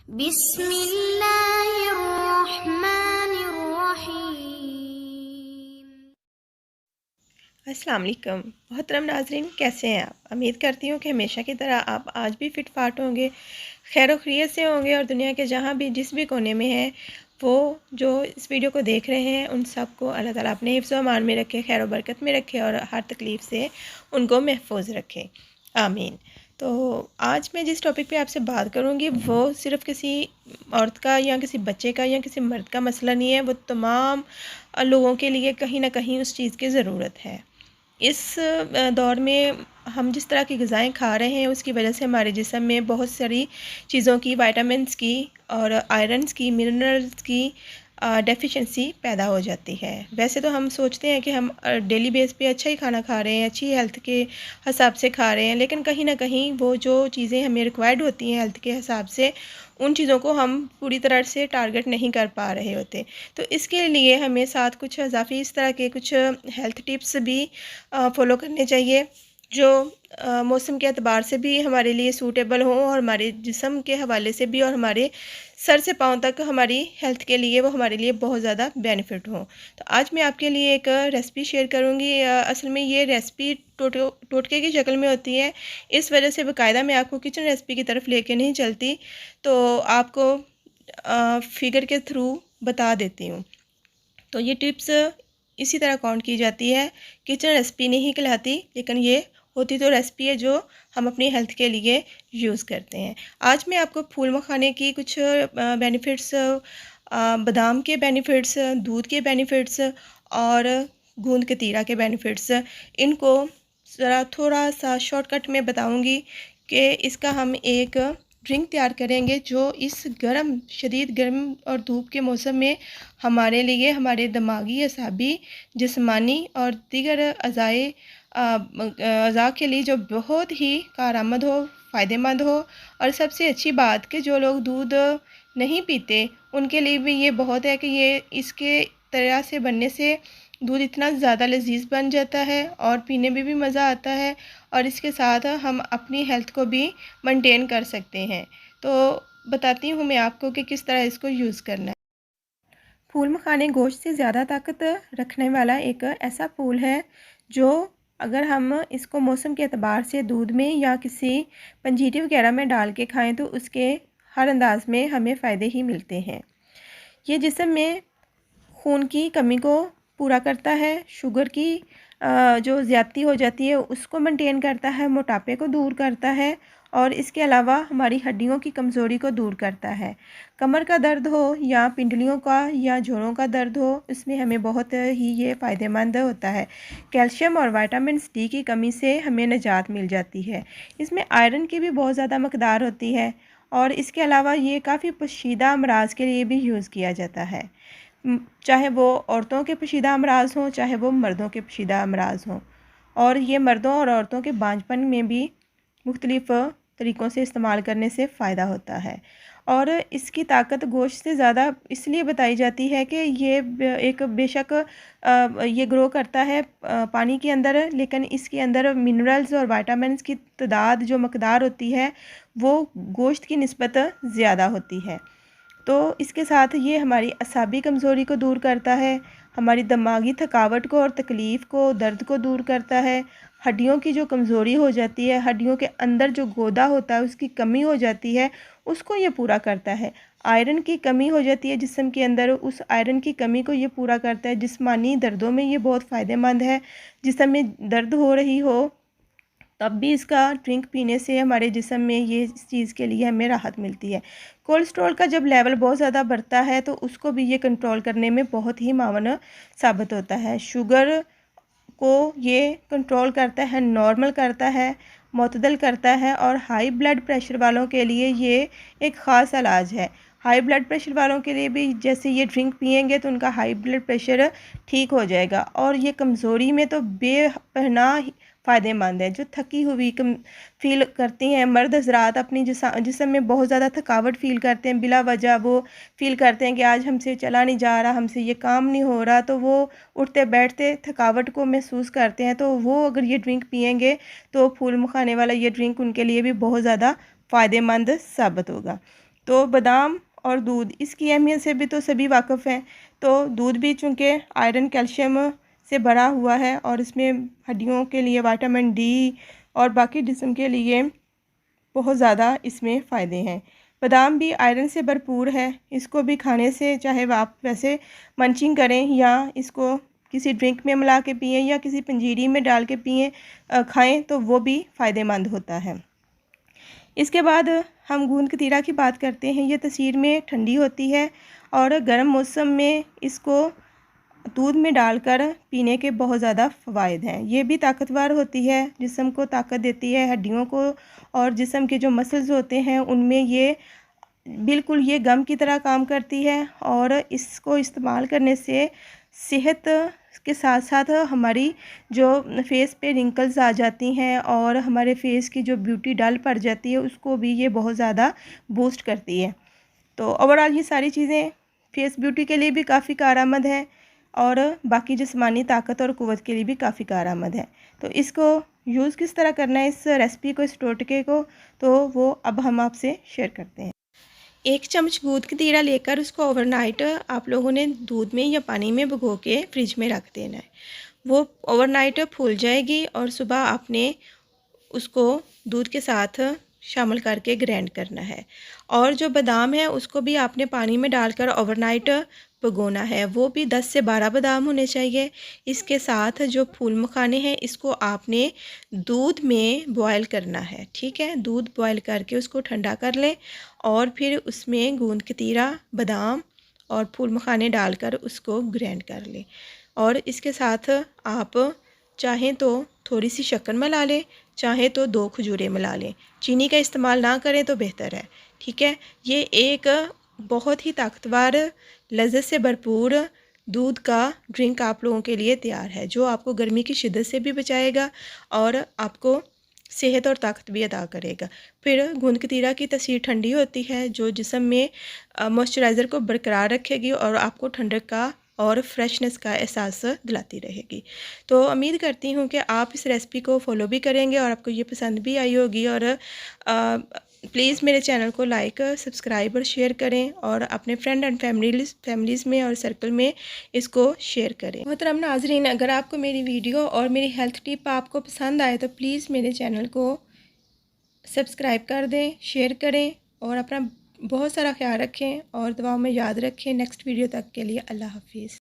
बिस्मिल्लाहिर्रहमानिर्रहीम। अस्सलाम वालेकुम मोहतरम नाजरीन, कैसे हैं आप। उम्मीद करती हूँ कि हमेशा की तरह आप आज भी फिट फाट होंगे, खैर खैरियत से होंगे और दुनिया के जहाँ भी जिस भी कोने में हैं वो जो इस वीडियो को देख रहे हैं उन सबको अल्लाह ताला अपने हिफ्ज़ व अमान में रखे, खैर बरकत में रखे और हर तकलीफ़ से उनको महफूज रखे, आमीन। तो आज मैं जिस टॉपिक पे आपसे बात करूँगी वो सिर्फ़ किसी औरत का या किसी बच्चे का या किसी मर्द का मसला नहीं है, वो तमाम लोगों के लिए कहीं ना कहीं उस चीज़ की ज़रूरत है। इस दौर में हम जिस तरह की ग़िज़ाएँ खा रहे हैं उसकी वजह से हमारे जिस्म में बहुत सारी चीज़ों की, विटामिन्स की और आयरन्स की, मिनरल्स की डेफिशिएंसी पैदा हो जाती है। वैसे तो हम सोचते हैं कि हम डेली बेस पे अच्छा ही खाना खा रहे हैं, अच्छी हेल्थ के हिसाब से खा रहे हैं, लेकिन कहीं ना कहीं वो जो चीज़ें हमें रिक्वायर्ड होती हैं हेल्थ के हिसाब से, उन चीज़ों को हम पूरी तरह से टारगेट नहीं कर पा रहे होते। तो इसके लिए हमें साथ कुछ इजाफ़ी इस तरह के कुछ हेल्थ टिप्स भी फॉलो करने चाहिए जो मौसम के एतबार से भी हमारे लिए सूटेबल हों और हमारे जिस्म के हवाले से भी और हमारे सर से पाँव तक हमारी हेल्थ के लिए वो हमारे लिए बहुत ज़्यादा बेनिफिट हों। तो आज मैं आपके लिए एक रेसिपी शेयर करूँगी। असल में ये रेसिपी टोटके की शक्ल में होती है, इस वजह से बाकायदा मैं आपको किचन रेसिपी की तरफ लेके नहीं चलती, तो आपको फिगर के थ्रू बता देती हूँ। तो ये टिप्स इसी तरह काउंट की जाती है, किचन रेसिपी नहीं कहलाती, लेकिन ये होती तो रेसिपी है जो हम अपनी हेल्थ के लिए यूज़ करते हैं। आज मैं आपको फूल मखाने की कुछ बेनिफिट्स, बादाम के बेनिफिट्स, दूध के बेनिफिट्स और गूंद कतीरा के बेनिफिट्स, इनको ज़रा थोड़ा सा शॉर्टकट में बताऊंगी कि इसका हम एक ड्रिंक तैयार करेंगे जो इस शदीद गर्म और धूप के मौसम में हमारे लिए, हमारे दिमागी, असाबी, जिस्मानी और दीगर अज़ा के लिए जो बहुत ही कारआमद हो, फ़ायदेमंद हो। और सबसे अच्छी बात कि जो लोग दूध नहीं पीते उनके लिए भी ये बहुत है कि ये इसके तरह से बनने से दूध इतना ज़्यादा लजीज बन जाता है और पीने में भी मज़ा आता है, और इसके साथ हम अपनी हेल्थ को भी मेंटेन कर सकते हैं। तो बताती हूँ मैं आपको कि किस तरह इसको यूज़ करना है। फूल मखाने गोश्त से ज़्यादा ताकत रखने वाला एक ऐसा फूल है जो अगर हम इसको मौसम के अतबार से दूध में या किसी पंजीरी वगैरह में डाल के खाएं तो उसके हर अंदाज में हमें फ़ायदे ही मिलते हैं। ये जिस्म में खून की कमी को पूरा करता है, शुगर की जो ज़्यादती हो जाती है उसको मेंटेन करता है, मोटापे को दूर करता है और इसके अलावा हमारी हड्डियों की कमज़ोरी को दूर करता है। कमर का दर्द हो या पिंडलियों का या जोड़ों का दर्द हो, इसमें हमें बहुत ही ये फ़ायदेमंद होता है। कैल्शियम और विटामिन डी की कमी से हमें निजात मिल जाती है। इसमें आयरन की भी बहुत ज़्यादा मकदार होती है और इसके अलावा ये काफ़ी पोशीदा अमराज के लिए भी यूज़ किया जाता है, चाहे वो औरतों के पोशीदा अमराज हों, चाहे वो मर्दों के पोशीदा अमराज हों। और ये मर्दों और औरतों के बांझपन में भी मुख्तलिफ़ तरीक़ों से इस्तेमाल करने से फ़ायदा होता है। और इसकी ताकत गोश्त से ज़्यादा इसलिए बताई जाती है कि ये एक बेशक ये ग्रो करता है पानी के अंदर, लेकिन इसके अंदर मिनरल्स और विटामिन्स की तादाद जो मकदार होती है वो गोश्त की निस्बत ज़्यादा होती है। तो इसके साथ ये हमारी असाबी कमज़ोरी को दूर करता है, हमारी दिमागी थकावट को और तकलीफ़ को, दर्द को दूर करता है। हड्डियों की जो कमज़ोरी हो जाती है, हड्डियों के अंदर जो गोदा होता है उसकी कमी हो जाती है, उसको ये पूरा करता है। आयरन की कमी हो जाती है जिस्म के अंदर, उस आयरन की कमी को ये पूरा करता है। जिस्मानी दर्दों में ये बहुत फ़ायदेमंद है। जिस्म में दर्द हो रही हो तब भी इसका ड्रिंक पीने से हमारे जिस्म में ये इस चीज़ के लिए हमें राहत मिलती है। कोलेस्ट्रॉल का जब लेवल बहुत ज़्यादा बढ़ता है तो उसको भी ये कंट्रोल करने में बहुत ही मावन साबित होता है। शुगर को ये कंट्रोल करता है, नॉर्मल करता है, मुतदल करता है और हाई ब्लड प्रेशर वालों के लिए ये एक ख़ास इलाज है। हाई ब्लड प्रेशर वालों के लिए भी जैसे ये ड्रिंक पिएंगे तो उनका हाई ब्लड प्रेशर ठीक हो जाएगा और ये कमज़ोरी में तो बेपनाह फ़ायदेमंद है। जो थकी हुई फ़ील करती हैं मर्द हज़रात, अपनी जिस्म में बहुत ज़्यादा थकावट फ़ील करते हैं, बिला वजह वो फ़ील करते हैं कि आज हमसे चला नहीं जा रहा, हमसे ये काम नहीं हो रहा, तो वो उठते बैठते थकावट को महसूस करते हैं, तो वो अगर ये ड्रिंक पिएंगे तो फूल मखाने वाला ये ड्रिंक उनके लिए भी बहुत ज़्यादा फ़ायदेमंद साबित होगा। तो बादाम और दूध, इसकी अहमियत से भी तो सभी वाकिफ़ हैं। तो दूध भी चूँकि आयरन कैल्शियम से भरा हुआ है और इसमें हड्डियों के लिए विटामिन डी और बाकी जिस्म के लिए बहुत ज़्यादा इसमें फ़ायदे हैं। बादाम भी आयरन से भरपूर है। इसको भी खाने से, चाहे आप वैसे मंचिंग करें या इसको किसी ड्रिंक में मिला के पिएं या किसी पंजीरी में डाल के खाएं, तो वो भी फ़ायदेमंद होता है। इसके बाद हम गूंद कतीरा की बात करते हैं। ये तसीर में ठंडी होती है और गर्म मौसम में इसको दूध में डालकर पीने के बहुत ज़्यादा फ़वाइद हैं। ये भी ताकतवर होती है, जिस्म को ताकत देती है, हड्डियों को और जिस्म के जो मसल्स होते हैं उनमें ये बिल्कुल ये गम की तरह काम करती है। और इसको इस्तेमाल करने से सेहत के साथ साथ हमारी जो फेस पे रिंकल्स आ जाती हैं और हमारे फेस की जो ब्यूटी डल पड़ जाती है उसको भी ये बहुत ज़्यादा बूस्ट करती है। तो ओवरऑल ये सारी चीज़ें फेस ब्यूटी के लिए भी काफ़ी कारआमद है और बाकी जिस्मानी ताकत और क़ुव्वत के लिए भी काफ़ी कारआमद है। तो इसको यूज़ किस तरह करना है, इस रेसिपी को, इस टोटके को, तो वो अब हम आपसे शेयर करते हैं। 1 चम्मच गूंद कतीरा लेकर उसको ओवरनाइट आप लोगों ने दूध में या पानी में भिगो के फ्रिज में रख देना है। वो ओवरनाइट फूल जाएगी और सुबह आपने उसको दूध के साथ शामिल करके ग्राइंड करना है। और जो बादाम है उसको भी आपने पानी में डालकर ओवरनाइट भिगोना है। वो भी 10 से 12 बादाम होने चाहिए। इसके साथ जो फूल मखाने हैं इसको आपने दूध में बॉयल करना है, ठीक है। दूध बॉयल करके उसको ठंडा कर लें और फिर उसमें गूंद कतीरा, बादाम और फूल मखाने डालकर उसको ग्राइंड कर लें। और इसके साथ आप चाहें तो थोड़ी सी शक्कर मिला लें, चाहें तो 2 खजूरें मिला लें। चीनी का इस्तेमाल ना करें तो बेहतर है, ठीक है। ये एक बहुत ही ताकतवर, लज़्ज़त से भरपूर दूध का ड्रिंक आप लोगों के लिए तैयार है, जो आपको गर्मी की शिद्दत से भी बचाएगा और आपको सेहत और ताकत भी अता करेगा। फिर गूंद कतीरा की तसीर ठंडी होती है, जो जिस्म में मॉइस्चराइज़र को बरकरार रखेगी और आपको ठंडक का और फ्रेशनेस का एहसास दिलाती रहेगी। तो उम्मीद करती हूँ कि आप इस रेसिपी को फॉलो भी करेंगे और आपको ये पसंद भी आई होगी। और प्लीज़ मेरे चैनल को लाइक, सब्सक्राइब और शेयर करें और अपने फ्रेंड एंड फैमिलीज़ में और सर्कल में इसको शेयर करें। मोहतरम नाज़रीन, अगर आपको मेरी वीडियो और मेरी हेल्थ टिप आपको पसंद आए तो प्लीज़ मेरे चैनल को सब्सक्राइब कर दें, शेयर करें और अपना बहुत सारा ख्याल रखें और दुआओं में याद रखें। नेक्स्ट वीडियो तक के लिए अल्लाह हाफिज़।